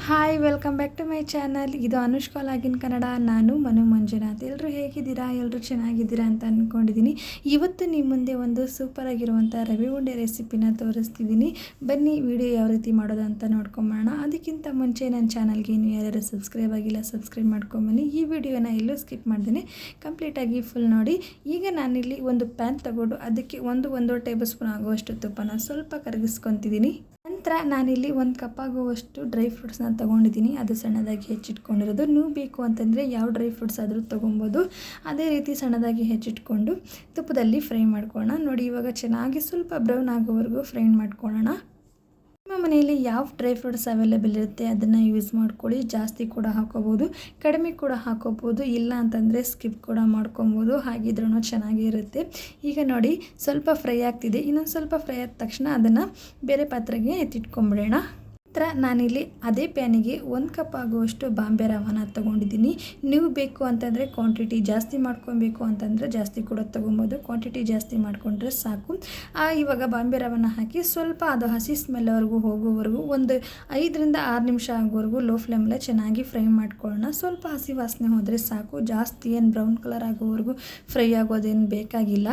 Hi welcome back to my channel. ಇದು Anushka login Kannada. ನಾನು ಮನು ಮಂಜುನಾಥ್. ಎಲ್ಲರೂ ಹೇಗಿದ್ದೀರಾ? ಎಲ್ಲರೂ ಚೆನ್ನಾಗಿದ್ದೀರಾ ಅಂತ ಅಂದ್ಕೊಂಡಿದ್ದೀನಿ. ಇವತ್ತು ನಿಮ್ಮ ಮುಂದೆ ಒಂದು ಸೂಪರ್ ಆಗಿರುವಂಥ ರವೆ ಉಂಡೆ ರೆಸಿಪಿನ ತೋರಿಸ್ತಿದ್ದೀನಿ. ಬನ್ನಿ ವಿಡಿಯೋ ಯಾವ ರೀತಿ ಮಾಡೋದು ಅಂತ ನೋಡ್ಕೊಂಬೋಣ. ಅದಕ್ಕಿಂತ ಮುಂಚೆ ನನ್ನ ಚಾನಲ್ಗೆ ನೀವು ಯಾರ್ಯಾರು ಸಬ್ಸ್ಕ್ರೈಬ್ ಆಗಿಲ್ಲ ಸಬ್ಸ್ಕ್ರೈಬ್ ಮಾಡ್ಕೊಂಬನ್ನಿ. ಈ ವಿಡಿಯೋನ ಎಲ್ಲೂ ಸ್ಕಿಪ್ ಮಾಡ್ತೀನಿ, ಕಂಪ್ಲೀಟಾಗಿ ಫುಲ್ ನೋಡಿ. ಈಗ ನಾನಿಲ್ಲಿ ಒಂದು ಪ್ಯಾನ್ ತಗೊಂಡು ಅದಕ್ಕೆ ಒಂದೂವರೆ ಟೇಬಲ್ ಸ್ಪೂನ್ ಆಗುವಷ್ಟು ತುಪ್ಪನ ಸ್ವಲ್ಪ ಕರಗಿಸ್ಕೊತಿದ್ದೀನಿ. ನಂತರ ನಾನಿಲ್ಲಿ ಒಂದು ಕಪ್ ಆಗುವಷ್ಟು ಡ್ರೈ ಫ್ರೂಟ್ಸ್ನ ತೊಗೊಂಡಿದ್ದೀನಿ. ಅದು ಸಣ್ಣದಾಗಿ ಹೆಚ್ಚಿಟ್ಕೊಂಡಿರೋದು. ನೀವು ಬೇಕು ಅಂತಂದರೆ ಯಾವ ಡ್ರೈ ಫ್ರೂಟ್ಸ್ ಆದರೂ ತೊಗೊಬೋದು. ಅದೇ ರೀತಿ ಸಣ್ಣದಾಗಿ ಹೆಚ್ಚಿಟ್ಕೊಂಡು ತುಪ್ಪದಲ್ಲಿ ಫ್ರೈ ಮಾಡ್ಕೊಳ್ಳೋಣ. ನೋಡಿ, ಇವಾಗ ಚೆನ್ನಾಗಿ ಸ್ವಲ್ಪ ಬ್ರೌನ್ ಆಗೋವರೆಗೂ ಫ್ರೈ ಮಾಡ್ಕೊಳ್ಳೋಣ. ನಿಮ್ಮ ಮನೆಯಲ್ಲಿ ಯಾವ ಡ್ರೈ ಫ್ರೂಟ್ಸ್ ಅವೈಲೇಬಲ್ ಇರುತ್ತೆ ಅದನ್ನು ಯೂಸ್ ಮಾಡ್ಕೊಳ್ಳಿ. ಜಾಸ್ತಿ ಕೂಡ ಹಾಕೋಬೋದು, ಕಡಿಮೆ ಕೂಡ ಹಾಕೋಬೋದು. ಇಲ್ಲ ಅಂತಂದರೆ ಸ್ಕಿಪ್ ಕೂಡ ಮಾಡ್ಕೊಬೋದು. ಹಾಗಿದ್ರೂ ಚೆನ್ನಾಗಿರುತ್ತೆ. ಈಗ ನೋಡಿ, ಸ್ವಲ್ಪ ಫ್ರೈ ಆಗ್ತಿದೆ. ಇನ್ನೊಂದು ಸ್ವಲ್ಪ ಫ್ರೈ ಆದ ತಕ್ಷಣ ಅದನ್ನು ಬೇರೆ ಪಾತ್ರೆಗೆ ಎತ್ತಿಟ್ಕೊಂಬಿಡೋಣ. ನಂತರ ನಾನಿಲ್ಲಿ ಅದೇ ಪ್ಯಾನಿಗೆ 1 ಕಪ್ ಆಗುವಷ್ಟು ಬಾಂಬೆ ರವಾನ ತೊಗೊಂಡಿದ್ದೀನಿ. ನೀವು ಬೇಕು ಅಂತಂದರೆ ಕ್ವಾಂಟಿಟಿ ಜಾಸ್ತಿ ಮಾಡ್ಕೊಬೇಕು ಅಂತಂದರೆ ಜಾಸ್ತಿ ಕೂಡ ತೊಗೊಬೋದು. ಕ್ವಾಂಟಿಟಿ ಜಾಸ್ತಿ ಮಾಡಿಕೊಂಡ್ರೆ ಸಾಕು. ಇವಾಗ ಬಾಂಬೆ ರವಾನ ಹಾಕಿ ಸ್ವಲ್ಪ ಅದು ಹಸಿ ಸ್ಮೆಲ್ವರೆಗೂ ಹೋಗೋವರೆಗೂ ಒಂದು 5-6 ನಿಮಿಷ ಆಗೋವರೆಗೂ ಲೋ ಫ್ಲೇಮಲ್ಲೇ ಚೆನ್ನಾಗಿ ಫ್ರೈ ಮಾಡ್ಕೊಳ್ಳೋಣ. ಸ್ವಲ್ಪ ಹಸಿ ವಾಸನೆ ಹೋದರೆ ಸಾಕು. ಜಾಸ್ತಿ ಏನು ಬ್ರೌನ್ ಕಲರ್ ಆಗೋವರೆಗೂ ಫ್ರೈ ಆಗೋದೇನು ಬೇಕಾಗಿಲ್ಲ.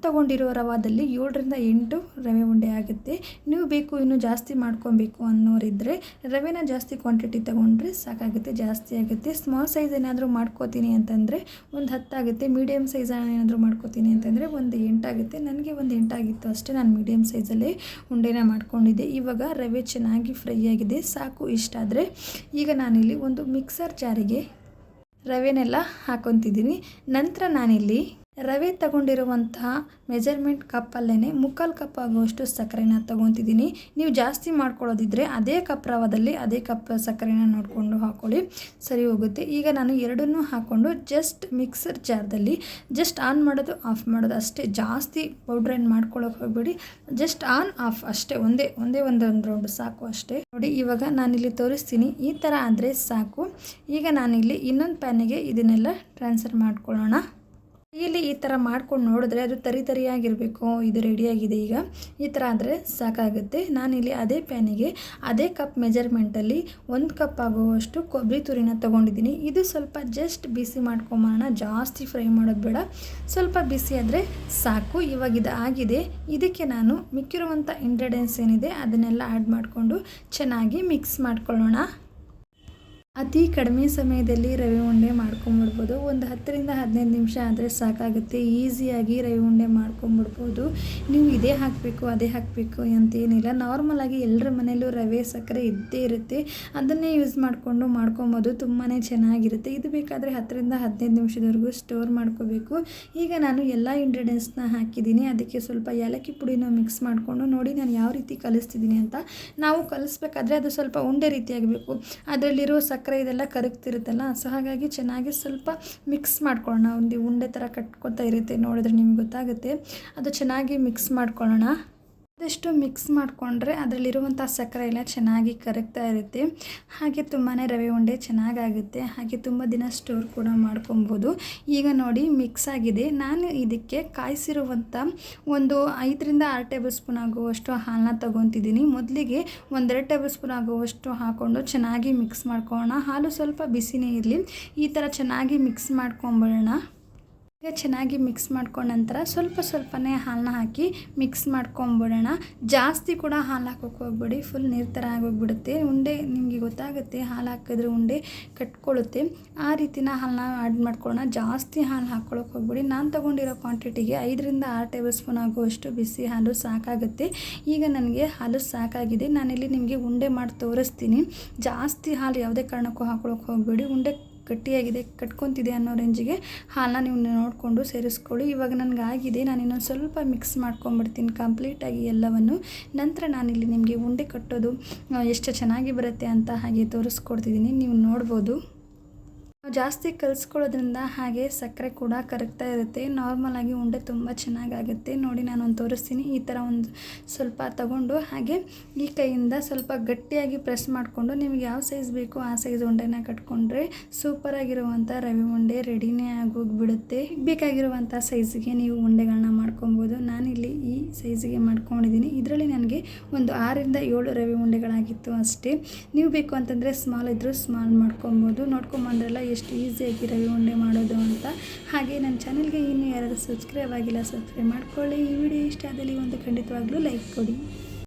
ತೊಗೊಂಡಿರೋ ರವಾದಲ್ಲಿ 7-8 ರವೆ ಉಂಡೆ ಆಗುತ್ತೆ. ನೀವು ಬೇಕು ಇನ್ನೂ ಜಾಸ್ತಿ ಮಾಡ್ಕೊಬೇಕು ಅನ್ನೋರಿದ್ದರೆ ರವೆನ ಜಾಸ್ತಿ ಕ್ವಾಂಟಿಟಿ ತೊಗೊಂಡ್ರೆ ಸಾಕಾಗುತ್ತೆ, ಜಾಸ್ತಿ ಆಗುತ್ತೆ. ಸ್ಮಾಲ್ ಸೈಜ್ ಏನಾದರೂ ಮಾಡ್ಕೋತೀನಿ ಅಂತಂದರೆ ಒಂದು 10 ಆಗುತ್ತೆ. ಮೀಡಿಯಮ್ ಸೈಜ್ ಏನಾದರೂ ಮಾಡ್ಕೋತೀನಿ ಅಂತಂದರೆ ಒಂದು 8 ಆಗುತ್ತೆ. ನನಗೆ ಒಂದು 8 ಆಗಿತ್ತು ಅಷ್ಟೇ. ನಾನು ಮೀಡಿಯಮ್ ಸೈಜಲ್ಲೇ ಉಂಡೆನ ಮಾಡ್ಕೊಂಡಿದ್ದೆ. ಇವಾಗ ರವೆ ಚೆನ್ನಾಗಿ ಫ್ರೈ ಆಗಿದೆ, ಸಾಕು. ಇಷ್ಟ ಆದರೆ ಈಗ ನಾನಿಲ್ಲಿ ಒಂದು ಮಿಕ್ಸರ್ ಜಾರಿಗೆ ರವೆನೆಲ್ಲ ಹಾಕೊತಿದ್ದೀನಿ. ನಂತರ ನಾನಿಲ್ಲಿ ರವೆ ತಗೊಂಡಿರುವಂತಹ ಮೆಜರ್ಮೆಂಟ್ ಕಪ್ಪಲ್ಲೇ 3/4 ಕಪ್ ಆಗುವಷ್ಟು ಸಕ್ಕರೆನ ತೊಗೊತಿದ್ದೀನಿ. ನೀವು ಜಾಸ್ತಿ ಮಾಡ್ಕೊಳ್ಳೋದಿದ್ದರೆ ಅದೇ ಕಪ್ ರವದಲ್ಲಿ ಅದೇ ಕಪ್ ಸಕ್ಕರೆನ ನೋಡಿಕೊಂಡು ಹಾಕ್ಕೊಳ್ಳಿ, ಸರಿ ಹೋಗುತ್ತೆ. ಈಗ ನಾನು ಎರಡನ್ನೂ ಹಾಕ್ಕೊಂಡು ಜಸ್ಟ್ ಮಿಕ್ಸರ್ ಜಾರ್ದಲ್ಲಿ ಜಸ್ಟ್ ಆನ್ ಮಾಡೋದು ಆಫ್ ಮಾಡೋದು ಅಷ್ಟೇ. ಜಾಸ್ತಿ ಪೌಡ್ರ್ ಏನು ಮಾಡ್ಕೊಳ್ಳೋಕೆ ಹೋಗಬೇಡಿ. ಜಸ್ಟ್ ಆನ್ ಆಫ್ ಅಷ್ಟೇ. ಒಂದೇ ಒಂದು ರೌಂಡ್ ಸಾಕು ಅಷ್ಟೇ. ನೋಡಿ, ಇವಾಗ ನಾನಿಲ್ಲಿ ತೋರಿಸ್ತೀನಿ. ಈ ಥರ ಆದರೆ ಸಾಕು. ಈಗ ನಾನಿಲ್ಲಿ ಇನ್ನೊಂದು ಪ್ಯಾನಿಗೆ ಇದನ್ನೆಲ್ಲ ಟ್ರಾನ್ಸ್ಫರ್ ಮಾಡ್ಕೊಳ್ಳೋಣ. ಇಲ್ಲಿ ಈ ಥರ ಮಾಡ್ಕೊಂಡು ನೋಡಿದ್ರೆ ಅದು ತರಿಯಾಗಿರಬೇಕು. ಇದು ರೆಡಿಯಾಗಿದೆ. ಈಗ ಈ ಥರ ಆದರೆ ಸಾಕಾಗುತ್ತೆ. ನಾನಿಲ್ಲಿ ಅದೇ ಪ್ಯಾನಿಗೆ ಅದೇ ಕಪ್ ಮೆಜರ್ಮೆಂಟಲ್ಲಿ 1 ಕಪ್ ಆಗುವಷ್ಟು ಕೊಬ್ಬರಿ ತುರಿನ ತೊಗೊಂಡಿದ್ದೀನಿ. ಇದು ಸ್ವಲ್ಪ ಜಸ್ಟ್ ಬಿಸಿ ಮಾಡ್ಕೊಂಬೋಣ, ಜಾಸ್ತಿ ಫ್ರೈ ಮಾಡೋದು ಬೇಡ. ಸ್ವಲ್ಪ ಬಿಸಿ ಆದರೆ ಸಾಕು. ಇವಾಗ ಇದು ಆಗಿದೆ. ಇದಕ್ಕೆ ನಾನು ಮಿಕ್ಕಿರುವಂಥ ಇಂಗ್ರೀಡಿಯೆಂಟ್ಸ್ ಏನಿದೆ ಅದನ್ನೆಲ್ಲ ಆ್ಯಡ್ ಮಾಡಿಕೊಂಡು ಚೆನ್ನಾಗಿ ಮಿಕ್ಸ್ ಮಾಡ್ಕೊಳ್ಳೋಣ. ಅತಿ ಕಡಿಮೆ ಸಮಯದಲ್ಲಿ ರವೆ ಉಂಡೆ ಮಾಡ್ಕೊಂಬಿಡ್ಬೋದು. ಒಂದು 10-15 ನಿಮಿಷ ಆದರೆ ಸಾಕಾಗುತ್ತೆ. ಈಸಿಯಾಗಿ ರವೆ ಉಂಡೆ ಮಾಡ್ಕೊಂಬಿಡ್ಬೋದು. ನೀವು ಇದೇ ಹಾಕಬೇಕು ಅದೇ ಹಾಕಬೇಕು ಅಂತೇನಿಲ್ಲ. ನಾರ್ಮಲಾಗಿ ಎಲ್ಲರ ಮನೆಯಲ್ಲೂ ರವೆ ಸಕ್ಕರೆ ಇದ್ದೇ ಇರುತ್ತೆ. ಅದನ್ನೇ ಯೂಸ್ ಮಾಡಿಕೊಂಡು ಮಾಡ್ಕೊಬೋದು. ತುಂಬಾ ಚೆನ್ನಾಗಿರುತ್ತೆ. ಇದು ಬೇಕಾದರೆ 10-15 ನಿಮಿಷದವರೆಗೂ ಸ್ಟೋರ್ ಮಾಡ್ಕೋಬೇಕು. ಈಗ ನಾನು ಎಲ್ಲ ಇಂಗ್ರೀಡಿಯೆಂಟ್ಸ್ನ ಹಾಕಿದ್ದೀನಿ. ಅದಕ್ಕೆ ಸ್ವಲ್ಪ ಏಲಕ್ಕಿ ಪುಡಿನ ಮಿಕ್ಸ್ ಮಾಡಿಕೊಂಡು ನೋಡಿ ನಾನು ಯಾವ ರೀತಿ ಕಲಿಸ್ತಿದ್ದೀನಿ ಅಂತ. ನಾವು ಕಲಿಸ್ಬೇಕಾದ್ರೆ ಅದು ಸ್ವಲ್ಪ ಉಂಡೆ ರೀತಿ ಆಗಬೇಕು. ಅದರಲ್ಲಿರೋ ಸಕ್ಕರೆ ಇದೆಲ್ಲ ಕರಗ್ತಿರುತ್ತಲ್ಲ, ಸೊ ಹಾಗಾಗಿ ಚೆನ್ನಾಗಿ ಸ್ವಲ್ಪ ಮಿಕ್ಸ್ ಮಾಡ್ಕೊಳ್ಳೋಣ. ಒಂದು ಉಂಡೆ ಥರ ಕಟ್ಕೊತಾ ಇರುತ್ತೆ, ನೋಡಿದ್ರೆ ನಿಮ್ಗೆ ಗೊತ್ತಾಗುತ್ತೆ. ಅದು ಚೆನ್ನಾಗಿ ಮಿಕ್ಸ್ ಮಾಡ್ಕೊಳ್ಳೋಣ. ಆದಷ್ಟು ಮಿಕ್ಸ್ ಮಾಡಿಕೊಂಡ್ರೆ ಅದರಲ್ಲಿರುವಂಥ ಸಕ್ಕರೆ ಎಲ್ಲ ಚೆನ್ನಾಗಿ ಕರಗ್ತಾ ಇರುತ್ತೆ. ಹಾಗೆ ತುಂಬಾ ರವೆ ಉಂಡೆ ಚೆನ್ನಾಗಾಗುತ್ತೆ. ಹಾಗೆ ತುಂಬ ದಿನ ಸ್ಟೋರ್ ಕೂಡ ಮಾಡ್ಕೊಬೋದು. ಈಗ ನೋಡಿ ಮಿಕ್ಸ್ ಆಗಿದೆ. ನಾನು ಇದಕ್ಕೆ ಕಾಯಿಸಿರುವಂಥ ಒಂದು 5-6 ಟೇಬಲ್ ಸ್ಪೂನ್ ಆಗುವಷ್ಟು ಹಾಲನ್ನ ತೊಗೊತಿದ್ದೀನಿ. ಮೊದಲಿಗೆ 1-2 ಟೇಬಲ್ ಸ್ಪೂನ್ ಆಗುವಷ್ಟು ಹಾಕ್ಕೊಂಡು ಚೆನ್ನಾಗಿ ಮಿಕ್ಸ್ ಮಾಡ್ಕೊಳ್ಳೋಣ. ಹಾಲು ಸ್ವಲ್ಪ ಬಿಸಿನೇ ಇರಲಿ. ಈ ಥರ ಚೆನ್ನಾಗಿ ಮಿಕ್ಸ್ ಮಾಡ್ಕೊಂಬಿಡೋಣ. ಈಗ ಚೆನ್ನಾಗಿ ಮಿಕ್ಸ್ ಮಾಡ್ಕೊಂಡ ನಂತರ ಸ್ವಲ್ಪನೇ ಹಾಲನ್ನ ಹಾಕಿ ಮಿಕ್ಸ್ ಮಾಡ್ಕೊಂಬಿಡೋಣ. ಜಾಸ್ತಿ ಕೂಡ ಹಾಲು ಹಾಕೋಕೆ ಹೋಗ್ಬೇಡಿ, ಫುಲ್ ನೀರು ಥರ ಆಗೋಗ್ಬಿಡುತ್ತೆ. ಉಂಡೆ ನಿಮಗೆ ಗೊತ್ತಾಗುತ್ತೆ, ಹಾಲು ಹಾಕಿದ್ರೆ ಉಂಡೆ ಕಟ್ಕೊಳ್ಳುತ್ತೆ. ಆ ರೀತಿನ ಹಾಲನ್ನ ಆ್ಯಡ್ ಮಾಡ್ಕೊಳ್ಳೋಣ. ಜಾಸ್ತಿ ಹಾಲು ಹಾಕ್ಕೊಳ್ಳೋಕೆ ಹೋಗ್ಬೇಡಿ. ನಾನು ತೊಗೊಂಡಿರೋ ಕ್ವಾಂಟಿಟಿಗೆ 5-6 ಟೇಬಲ್ ಸ್ಪೂನ್ ಆಗುವಷ್ಟು ಬಿಸಿ ಹಾಲು ಸಾಕಾಗುತ್ತೆ. ಈಗ ನನಗೆ ಹಾಲು ಸಾಕಾಗಿದೆ. ನಾನಿಲ್ಲಿ ನಿಮಗೆ ಉಂಡೆ ಮಾಡಿ ತೋರಿಸ್ತೀನಿ. ಜಾಸ್ತಿ ಹಾಲು ಯಾವುದೇ ಕಾರಣಕ್ಕೂ ಹಾಕ್ಕೊಳ್ಳೋಕೆ ಹೋಗಬೇಡಿ. ಉಂಡೆ ಗಟ್ಟಿಯಾಗಿದೆ, ಕಟ್ಕೊತಿದೆ ಅನ್ನೋ ರೇಂಜಿಗೆ ಹಾಲನ್ನ ನೀವು ನೋಡಿಕೊಂಡು ಸೇರಿಸ್ಕೊಳ್ಳಿ. ಇವಾಗ ನನಗಾಗಿದೆ. ನಾನು ಇನ್ನೊಂದು ಸ್ವಲ್ಪ ಮಿಕ್ಸ್ ಮಾಡ್ಕೊಂಬಿಡ್ತೀನಿ ಕಂಪ್ಲೀಟಾಗಿ ಎಲ್ಲವನ್ನು. ನಂತರ ನಾನಿಲ್ಲಿ ನಿಮಗೆ ಉಂಡೆ ಕಟ್ಟೋದು ಎಷ್ಟು ಚೆನ್ನಾಗಿ ಬರುತ್ತೆ ಅಂತ ಹಾಗೆ ತೋರಿಸ್ಕೊಡ್ತಿದ್ದೀನಿ, ನೀವು ನೋಡ್ಬೋದು. ಜಾಸ್ತಿ ಕಲಿಸ್ಕೊಳ್ಳೋದ್ರಿಂದ ಹಾಗೆ ಸಕ್ಕರೆ ಕೂಡ ಕರಗ್ತಾ ಇರುತ್ತೆ. ನಾರ್ಮಲಾಗಿ ಉಂಡೆ ತುಂಬ ಚೆನ್ನಾಗಾಗುತ್ತೆ. ನೋಡಿ ನಾನೊಂದು ತೋರಿಸ್ತೀನಿ. ಈ ಥರ ಒಂದು ಸ್ವಲ್ಪ ತಗೊಂಡು ಹಾಗೆ ಈ ಕೈಯಿಂದ ಸ್ವಲ್ಪ ಗಟ್ಟಿಯಾಗಿ ಪ್ರೆಸ್ ಮಾಡಿಕೊಂಡು ನಿಮಗೆ ಯಾವ ಸೈಜ್ ಬೇಕೋ ಆ ಸೈಜ್ ಉಂಡೆನ ಕಟ್ಕೊಂಡ್ರೆ ಸೂಪರಾಗಿರುವಂಥ ರವೆ ಉಂಡೆ ರೆಡಿನೇ ಆಗೋಗಿಬಿಡುತ್ತೆ. ಬೇಕಾಗಿರುವಂಥ ಸೈಜಿಗೆ ನೀವು ಉಂಡೆಗಳನ್ನ ಮಾಡ್ಕೊಬೋದು. ನಾನಿಲ್ಲಿ ಈ ಸೈಜಿಗೆ ಮಾಡ್ಕೊಂಡಿದ್ದೀನಿ. ಇದರಲ್ಲಿ ನನಗೆ ಒಂದು 6ರಿಂದ 7 ರವೆ ಉಂಡೆಗಳಾಗಿತ್ತು ಅಷ್ಟೇ. ನೀವು ಬೇಕು ಅಂತಂದರೆ ಸ್ಮಾಲ್ ಇದ್ದರೂ ಸ್ಮಾಲ್ ಮಾಡ್ಕೊಬೋದು. ನೋಡ್ಕೊಂಬಂದ್ರಲ್ಲ ಎಷ್ಟು ಈಸಿಯಾಗಿ ರವೆ ಉಂಡೆ ಮಾಡೋದು ಅಂತ. ಹಾಗೆ ನನ್ನ ಚಾನಲ್ಗೆ ಇನ್ನೂ ಯಾರಾದರೂ ಸಬ್ಸ್ಕ್ರೈಬ್ ಆಗಿಲ್ಲ, ಸಬ್ಸ್ಕ್ರೈಬ್ ಮಾಡ್ಕೊಳ್ಳಿ. ಈ ವಿಡಿಯೋ ಇಷ್ಟ ಆದಲ್ಲಿ ಒಂದು ಖಂಡಿತವಾಗ್ಲೂ ಲೈಕ್ ಕೊಡಿ.